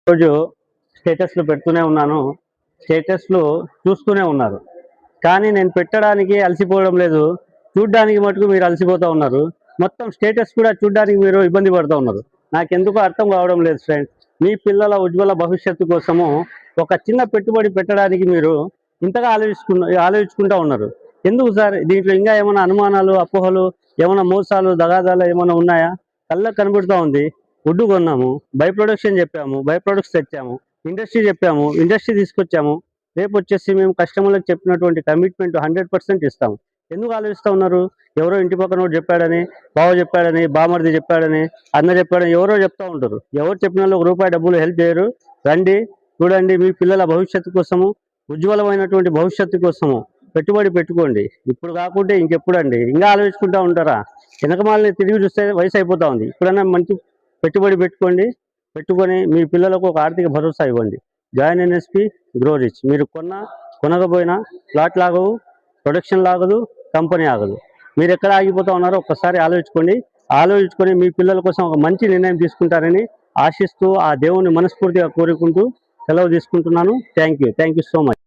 రోజు స్టేటస్లు పెడుతూనే ఉన్నాను, స్టేటస్లు చూస్తూనే ఉన్నారు. కానీ నేను పెట్టడానికి అలసిపోవడం లేదు, చూడ్డానికి మటుకు మీరు అలసిపోతూ ఉన్నారు. మొత్తం స్టేటస్ కూడా చూడ్డానికి మీరు ఇబ్బంది పడుతూ ఉన్నారు. నాకెందుకో అర్థం కావడం లేదు ఫ్రెండ్స్. మీ పిల్లల ఉజ్వల భవిష్యత్తు కోసము ఒక చిన్న పెట్టుబడి పెట్టడానికి మీరు ఇంతగా ఆలోచించుకుంటూ ఉన్నారు. ఎందుకు సార్? దీంట్లో ఇంకా ఏమైనా అనుమానాలు, అపోహలు, ఏమైనా మోసాలు, దగాదాలు ఏమైనా ఉన్నాయా? కళ్ళకు కనబడుతూ ఉంది. వుడ్డు కొన్నాము, బై ప్రొడక్షన్ చెప్పాము, బై ప్రొడక్ట్స్ తెచ్చాము, ఇండస్ట్రీ చెప్పాము, ఇండస్ట్రీ తీసుకొచ్చాము. రేపు వచ్చేసి మేము కస్టమర్లకు చెప్పినటువంటి కమిట్మెంట్ 100% ఇస్తాము. ఎందుకు ఆలోచిస్తూ ఉన్నారు? ఎవరో ఇంటి పక్కన వాడు చెప్పాడని, బావ చెప్పాడని, బామర్ది చెప్పాడని, అన్న చెప్పాడని ఎవరో చెప్తూ ఉంటారు. ఎవరు చెప్పిన ఒక రూపాయి డబ్బులు హెల్ప్ చేయరు. రండి, చూడండి, మీ పిల్లల భవిష్యత్తు కోసము, ఉజ్వలమైనటువంటి భవిష్యత్తు కోసము పెట్టుబడి పెట్టుకోండి. ఇప్పుడు కాకుంటే ఇంకెప్పుడు అండి? ఇంకా ఆలోచించుకుంటూ ఉంటారా? వెనకమాలని తిరిగి చూస్తే వయసు అయిపోతూ ఉంది. ఇప్పుడన్నా మంచి పెట్టుబడి పెట్టుకొని మీ పిల్లలకు ఒక ఆర్థిక భరోసా ఇవ్వండి. Join NSP, grow rich. మీరు కొనకపోయినా ప్లాట్ లాగవు, ప్రొడక్షన్ లాగదు, కంపెనీ ఆగదు. మీరు ఎక్కడ ఆగిపోతూ ఉన్నారో ఒక్కసారి ఆలోచించుకొని మీ పిల్లల కోసం ఒక మంచి నిర్ణయం తీసుకుంటారని ఆశిస్తూ, ఆ దేవుని మనస్ఫూర్తిగా కోరుకుంటూ సెలవు తీసుకుంటున్నాను. Thank you so much.